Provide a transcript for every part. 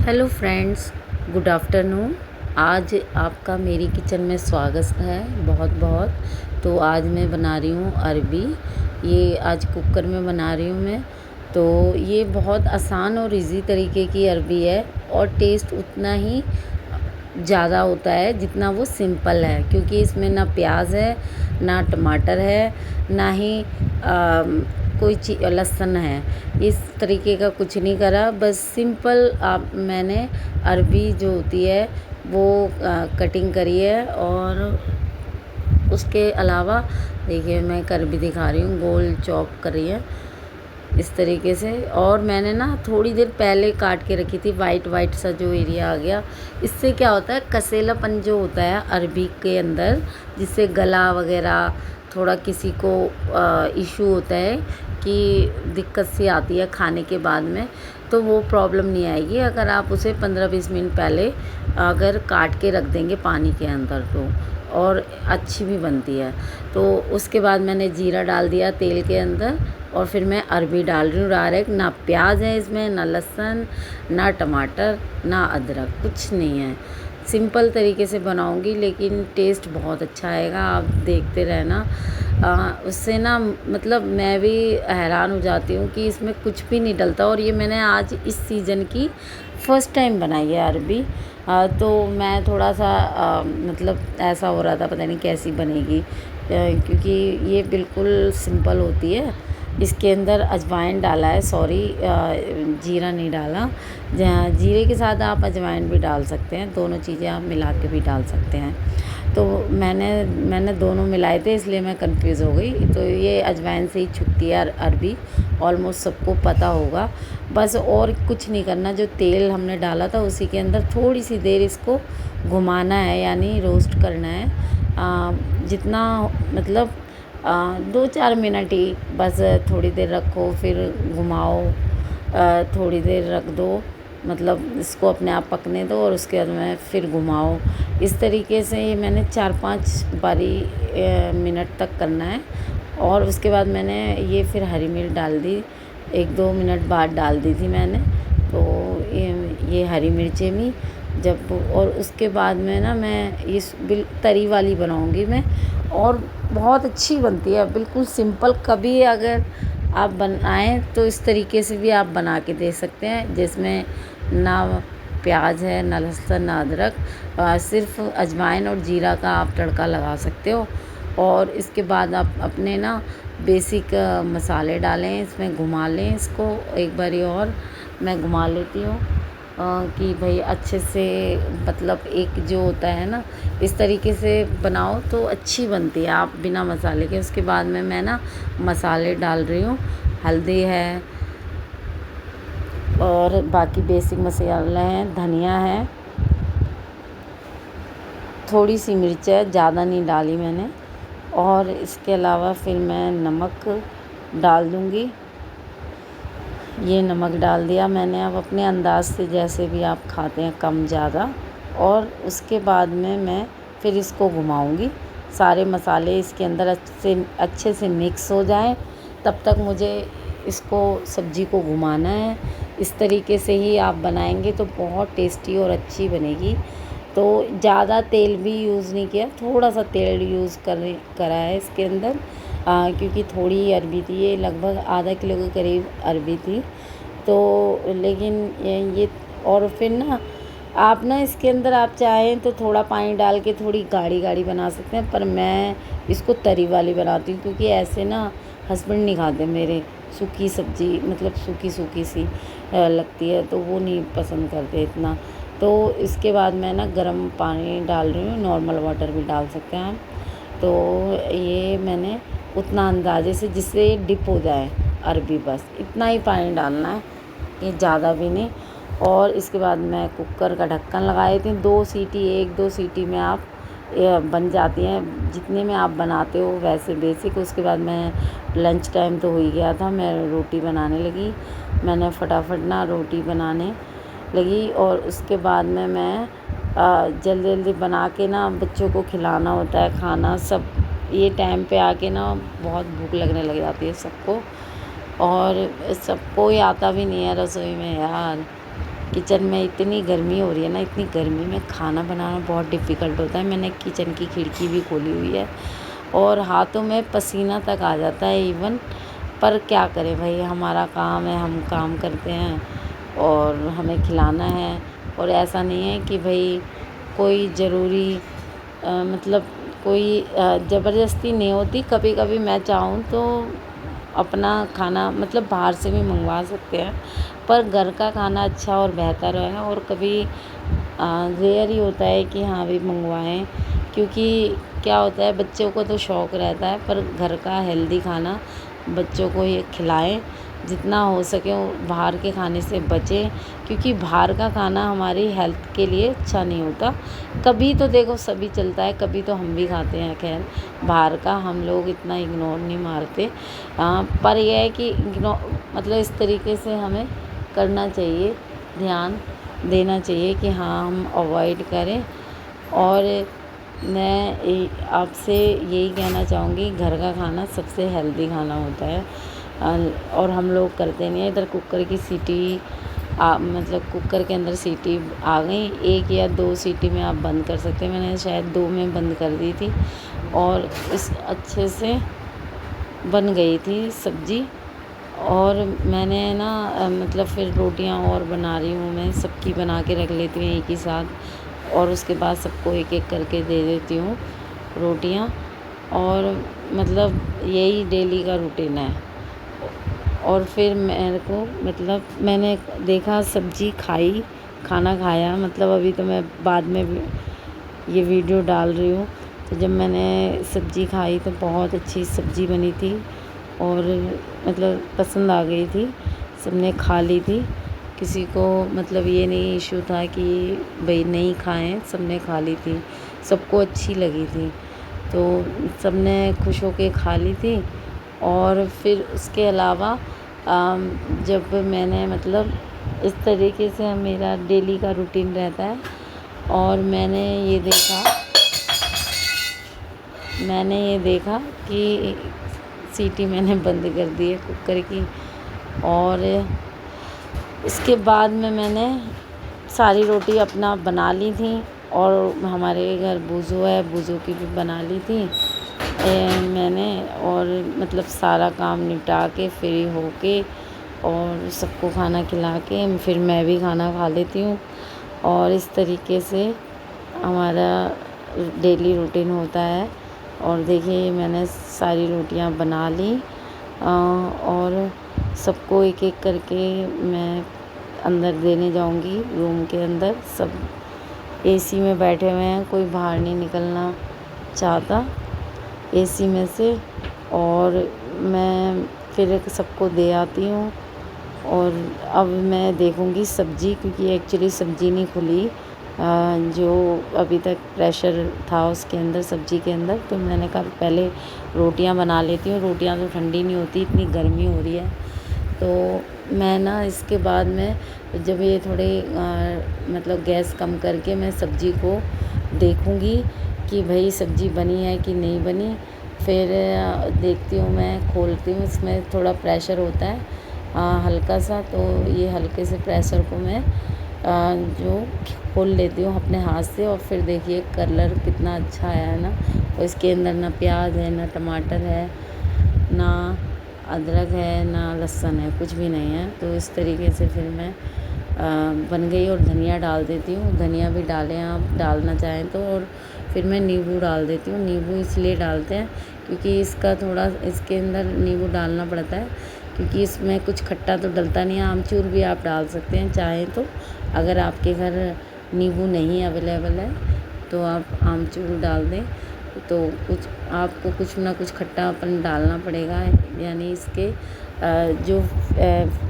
Hello friends, good afternoon. आज आपका मेरी किचन में स्वागत है बहुत बहुत। तो आज मैं बना रही हूँ अरबी। ये आज कुकर में बना रही हूँ मैं। तो ये बहुत आसान और इजी तरीके की अरबी है और टेस्ट उतना ही ज़्यादा होता है जितना वो सिंपल है, क्योंकि इसमें ना प्याज है, ना टमाटर है, ना ही कोई लहसुन है। इस तरीके का कुछ नहीं करा, बस सिंपल आप मैंने अरबी जो होती है वो कटिंग करी है। और उसके अलावा देखिए मैं कर भी दिखा रही हूँ, गोल चॉप करी है इस तरीके से। और मैंने ना थोड़ी देर पहले काट के रखी थी, वाइट वाइट सा जो एरिया आ गया, इससे क्या होता है कसेलापन जो होता है अरबी के अंदर, जिससे गला वगैरह थोड़ा किसी को इशू होता है कि दिक्कत सी आती है खाने के बाद में, तो वो प्रॉब्लम नहीं आएगी अगर आप उसे 15-20 मिनट पहले अगर काट के रख देंगे पानी के अंदर तो, और अच्छी भी बनती है। तो उसके बाद मैंने जीरा डाल दिया तेल के अंदर, और फिर मैं अरबी डाल रही हूँ डायरेक्ट। ना प्याज है इसमें, ना लहसुन, ना टमाटर, ना अदरक, कुछ नहीं है। सिंपल तरीके से बनाऊँगी लेकिन टेस्ट बहुत अच्छा आएगा, आप देखते रहना। उससे ना मतलब मैं भी हैरान हो जाती हूँ कि इसमें कुछ भी नहीं डलता। और ये मैंने आज इस सीज़न की फ़र्स्ट टाइम बनाई है अरबी। तो मैं थोड़ा सा मतलब ऐसा हो रहा था पता नहीं कैसी बनेगी, क्योंकि ये बिल्कुल सिंपल होती है। इसके अंदर अजवाइन डाला है, सॉरी जीरा नहीं डाला। जीरे के साथ आप अजवाइन भी डाल सकते हैं, दोनों चीज़ें आप मिला के भी डाल सकते हैं। तो मैंने दोनों मिलाए थे इसलिए मैं कंफ्यूज़ हो गई। तो ये अजवाइन से ही छुपती है अरबी, ऑलमोस्ट सबको पता होगा। बस और कुछ नहीं करना, जो तेल हमने डाला था उसी के अंदर थोड़ी सी देर इसको घुमाना है, यानी रोस्ट करना है। जितना मतलब 2-4 मिनट ही बस, थोड़ी देर रखो फिर घुमाओ, थोड़ी देर रख दो, मतलब इसको अपने आप पकने दो और उसके बाद में फिर घुमाओ। इस तरीके से ये मैंने 4-5 बारी मिनट तक करना है। और उसके बाद मैंने ये फिर हरी मिर्च डाल दी, 1-2 मिनट बाद डाल दी थी मैंने। तो ये हरी मिर्चें भी जब, और उसके बाद में ना मैं इस तरी वाली बनाऊंगी मैं, और बहुत अच्छी बनती है, बिल्कुल सिंपल। कभी अगर आप बनाएं तो इस तरीके से भी आप बना के दे सकते हैं, जिसमें ना प्याज है, ना लहसुन, ना अदरक, सिर्फ अजवाइन और जीरा का आप तड़का लगा सकते हो। और इसके बाद आप अपने ना बेसिक मसाले डालें, इसमें घुमा लें इसको एक बारी, और मैं घुमा लेती हूँ कि भाई अच्छे से, मतलब एक जो होता है ना इस तरीके से बनाओ तो अच्छी बनती है आप बिना मसाले के। उसके बाद में मैं ना मसाले डाल रही हूँ, हल्दी है और बाकी बेसिक मसाले हैं, धनिया है, थोड़ी सी मिर्च है, ज़्यादा नहीं डाली मैंने। और इसके अलावा फिर मैं नमक डाल दूँगी, ये नमक डाल दिया मैंने। अब अपने अंदाज़ से जैसे भी आप खाते हैं, कम ज़्यादा। और उसके बाद में मैं फिर इसको घुमाऊंगी, सारे मसाले इसके अंदर अच्छे से मिक्स हो जाएं, तब तक मुझे इसको सब्ज़ी को घुमाना है। इस तरीके से ही आप बनाएंगे तो बहुत टेस्टी और अच्छी बनेगी। तो ज़्यादा तेल भी यूज़ नहीं किया, थोड़ा सा तेल यूज़ करा है इसके अंदर, क्योंकि थोड़ी अरबी थी, ये लगभग आधा किलो के करीब अरबी थी। तो लेकिन ये और फिर ना आप ना इसके अंदर आप चाहें तो थोड़ा पानी डाल के थोड़ी गाढ़ी गाढ़ी बना सकते हैं, पर मैं इसको तरी वाली बनाती हूँ, क्योंकि ऐसे ना हस्बैंड नहीं खाते मेरे, सूखी सब्ज़ी मतलब सूखी सूखी सी लगती है, तो वो नहीं पसंद करते इतना। तो इसके बाद मैं ना गर्म पानी डाल रही हूँ, नॉर्मल वाटर भी डाल सकते हैं आप। तो ये मैंने उतना अंदाजे से जिससे डिप हो जाए अरबी, बस इतना ही पानी डालना है, ये ज़्यादा भी नहीं। और इसके बाद मैं कुकर का ढक्कन लगाई थी, 2 सीटी, 1-2 सीटी में आप बन जाती हैं, जितने में आप बनाते हो वैसे बेसिक। उसके बाद मैं लंच टाइम तो हो ही गया था, मैं रोटी बनाने लगी, मैंने फटाफट ना रोटी बनाने लगी। और उसके बाद में मैं जल्दी जल्दी बना के ना बच्चों को खिलाना होता है खाना, सब ये टाइम पे आके ना बहुत भूख लगने लग जाती है सबको, और सबको ही आता भी नहीं है रसोई में यार, किचन में इतनी गर्मी हो रही है ना, इतनी गर्मी में खाना बनाना बहुत डिफ़िकल्ट होता है। मैंने किचन की खिड़की भी खोली हुई है और हाथों में पसीना तक आ जाता है इवन। पर क्या करें भाई, हमारा काम है, हम काम करते हैं और हमें खिलाना है। और ऐसा नहीं है कि भाई कोई ज़रूरी मतलब कोई ज़बरदस्ती नहीं होती। कभी कभी मैं चाहूँ तो अपना खाना मतलब बाहर से भी मंगवा सकते हैं, पर घर का खाना अच्छा और बेहतर है। और कभी रेयर ही होता है कि हाँ भी मंगवाएं, क्योंकि क्या होता है, बच्चों को तो शौक़ रहता है, पर घर का हेल्दी खाना बच्चों को ये खिलाएं। जितना हो सके वो बाहर के खाने से बचें, क्योंकि बाहर का खाना हमारी हेल्थ के लिए अच्छा नहीं होता। कभी तो देखो सभी चलता है, कभी तो हम भी खाते हैं, खैर बाहर का हम लोग इतना इग्नोर नहीं मारते। पर यह है कि मतलब इस तरीके से हमें करना चाहिए, ध्यान देना चाहिए कि हाँ हम अवॉइड करें। और मैं आपसे यही कहना चाहूँगी, घर का खाना सबसे हेल्दी खाना होता है। और हम लोग करते नहीं हैं। इधर कुकर की सीटी मतलब कुकर के अंदर सीटी आ गई, 1 या 2 सीटी में आप बंद कर सकते हैं। मैंने शायद 2 में बंद कर दी थी और इस अच्छे से बन गई थी सब्ज़ी। और मैंने ना मतलब फिर रोटियां और बना रही हूँ, मैं सबकी बना के रख लेती हूँ एक ही साथ, और उसके बाद सबको एक एक करके दे देती हूँ रोटियां। और मतलब यही डेली का रूटीन है। और फिर मेरे को मतलब मैंने देखा सब्ज़ी खाई, खाना खाया, मतलब अभी तो मैं बाद में ये वीडियो डाल रही हूँ। तो जब मैंने सब्ज़ी खाई तो बहुत अच्छी सब्ज़ी बनी थी और मतलब पसंद आ गई थी, सबने खा ली थी। किसी को मतलब ये नहीं इशू था कि भाई नहीं खाएं, सबने खा ली थी, सबको अच्छी लगी थी, तो सबने खुश होके खा ली थी। और फिर उसके अलावा जब मैंने मतलब इस तरीके से मेरा डेली का रूटीन रहता है। और मैंने ये देखा कि सीटी मैंने बंद कर दी है कुकर की। और इसके बाद में मैंने सारी रोटी अपना बना ली थी और हमारे घर बूज़ू है, बूज़ू की भी बना ली थी मैंने। और मतलब सारा काम निपटा के फ्री होके और सबको खाना खिला के फिर मैं भी खाना खा लेती हूँ। और इस तरीके से हमारा डेली रूटीन होता है। और देखिए मैंने सारी रोटियां बना ली और सबको एक एक करके मैं अंदर देने जाऊंगी रूम के अंदर। सब एसी में बैठे हुए हैं, कोई बाहर नहीं निकलना चाहता एसी में से। और मैं फिर सबको दे आती हूँ। और अब मैं देखूँगी सब्ज़ी, क्योंकि एक्चुअली सब्ज़ी नहीं खुली, जो अभी तक प्रेशर था उसके अंदर सब्ज़ी के अंदर। तो मैंने कहा पहले रोटियां बना लेती हूँ, रोटियां तो ठंडी नहीं होती, इतनी गर्मी हो रही है। तो मैं ना इसके बाद में जब ये थोड़े मतलब गैस कम करके मैं सब्ज़ी को देखूँगी कि भाई सब्ज़ी बनी है कि नहीं बनी। फिर देखती हूँ, मैं खोलती हूँ, इसमें थोड़ा प्रेशर होता है हल्का सा, तो ये हल्के से प्रेशर को मैं जो खोल लेती हूँ अपने हाथ से। और फिर देखिए कलर कितना अच्छा आया है ना। और इसके अंदर ना प्याज है, ना टमाटर है, ना अदरक है, ना लहसुन है, कुछ भी नहीं है। तो इस तरीके से फिर मैं बन गई। और धनिया डाल देती हूँ, धनिया भी डालें आप डालना चाहें तो। और फिर मैं नींबू डाल देती हूँ। नींबू इसलिए डालते हैं क्योंकि इसका थोड़ा इसके अंदर नींबू डालना पड़ता है, क्योंकि इसमें कुछ खट्टा तो डलता नहीं है। आमचूर भी आप डाल सकते हैं चाहें तो, अगर आपके घर नींबू नहीं अवेलेबल है तो आप आमचूर डाल दें। तो कुछ आपको कुछ ना कुछ खट्टापन डालना पड़ेगा, यानी इसके जो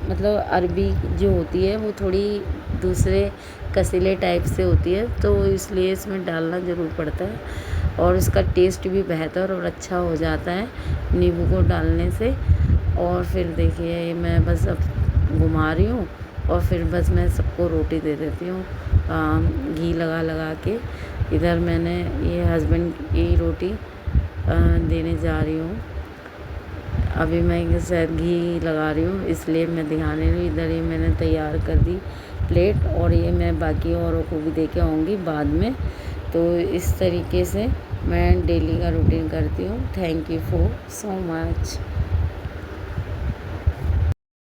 मतलब अरबी जो होती है वो थोड़ी दूसरे कसीले टाइप से होती है, तो इसलिए इसमें डालना ज़रूर पड़ता है। और इसका टेस्ट भी बेहतर और अच्छा हो जाता है नींबू को डालने से। और फिर देखिए मैं बस अब घुमा रही हूँ और फिर बस मैं सबको रोटी दे देती हूँ घी लगा लगा के। इधर मैंने ये हस्बैंड की रोटी देने जा रही हूँ। अभी मैं शायद घी लगा रही हूँ इसलिए मैं दिखाने रही हूँ। इधर ही मैंने तैयार कर दी प्लेट, और ये मैं बाकी औरों को भी दे के आऊँगी बाद में। तो इस तरीके से मैं डेली का रूटीन करती हूँ। Thank you for so much.